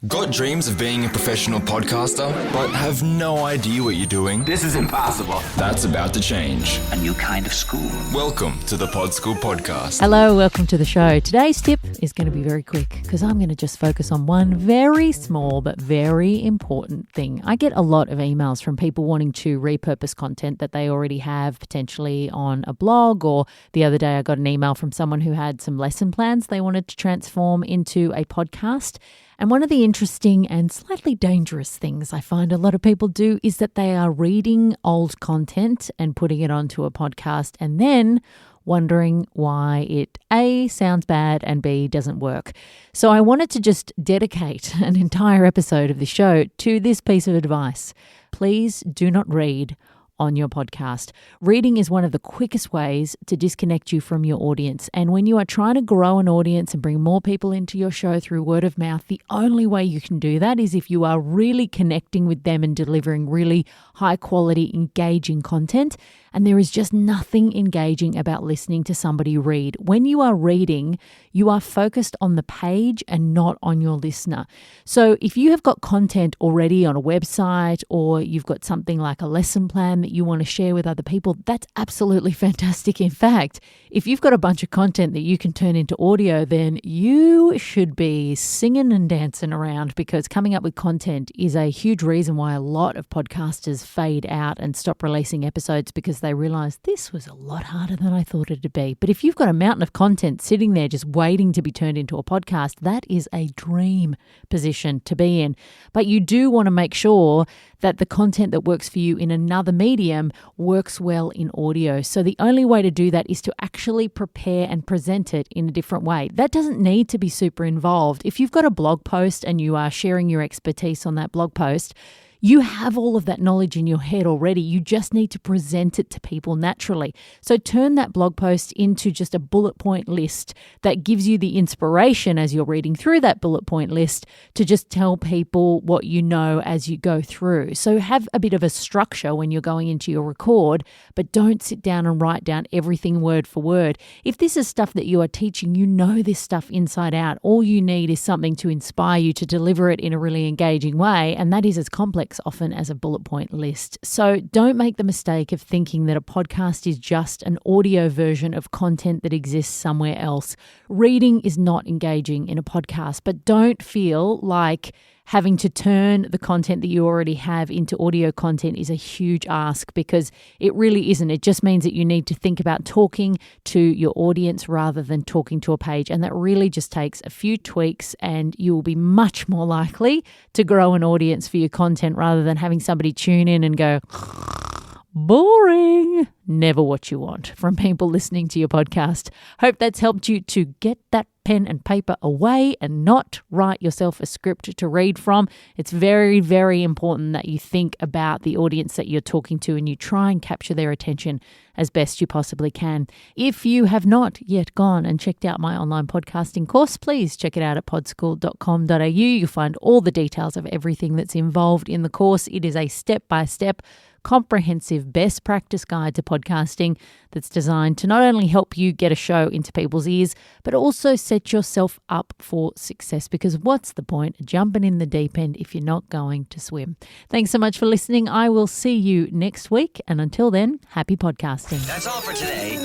Got dreams of being a professional podcaster, but have no idea what you're doing? This is impossible. That's about to change. A new kind of school. Welcome to the Pod School Podcast. Hello, welcome to the show. Today's tip is going to be very quick because I'm going to just focus on one very small but very important thing. I get a lot of emails from people wanting to repurpose content that they already have potentially on a blog, or the other day I got an email from someone who had some lesson plans they wanted to transform into a podcast. And one of the interesting and slightly dangerous things I find a lot of people do is that they are reading old content and putting it onto a podcast and then wondering why it A, sounds bad, and B, doesn't work. So I wanted to just dedicate an entire episode of the show to this piece of advice. Please do not read on your podcast. Reading is one of the quickest ways to disconnect you from your audience. And when you are trying to grow an audience and bring more people into your show through word of mouth, the only way you can do that is if you are really connecting with them and delivering really high quality, engaging content. And there is just nothing engaging about listening to somebody read. When you are reading, you are focused on the page and not on your listener. So if you have got content already on a website, or you've got something like a lesson plan that you want to share with other people, that's absolutely fantastic. In fact, if you've got a bunch of content that you can turn into audio, then you should be singing and dancing around, because coming up with content is a huge reason why a lot of podcasters fade out and stop releasing episodes, because they realize this was a lot harder than I thought it'd be. But if you've got a mountain of content sitting there just waiting to be turned into a podcast, that is a dream position to be in. But you do want to make sure that the content that works for you in another medium works well in audio. So the only way to do that is to actually prepare and present it in a different way. That doesn't need to be super involved. If you've got a blog post and you are sharing your expertise on that blog post, you have all of that knowledge in your head already. You just need to present it to people naturally. So turn that blog post into just a bullet point list that gives you the inspiration as you're reading through that bullet point list to just tell people what you know as you go through. So have a bit of a structure when you're going into your record, but don't sit down and write down everything word for word. If this is stuff that you are teaching, you know this stuff inside out. All you need is something to inspire you to deliver it in a really engaging way, and that is as complex often as a bullet point list. So don't make the mistake of thinking that a podcast is just an audio version of content that exists somewhere else. Reading is not engaging in a podcast, but don't feel like having to turn the content that you already have into audio content is a huge ask, because it really isn't. It just means that you need to think about talking to your audience rather than talking to a page. And that really just takes a few tweaks, and you will be much more likely to grow an audience for your content rather than having somebody tune in and go, boring. Never what you want from people listening to your podcast. Hope that's helped you to get that pen and paper away and not write yourself a script to read from. It's very, very important that you think about the audience that you're talking to and you try and capture their attention as best you possibly can. If you have not yet gone and checked out my online podcasting course, please check it out at podschool.com.au. You'll find all the details of everything that's involved in the course. It is a step-by-step comprehensive best practice guide to podcasting that's designed to not only help you get a show into people's ears, but also set yourself up for success, because what's the point of jumping in the deep end if you're not going to swim? Thanks so much for listening. I will see you next week, and until then, happy podcasting. That's all for today.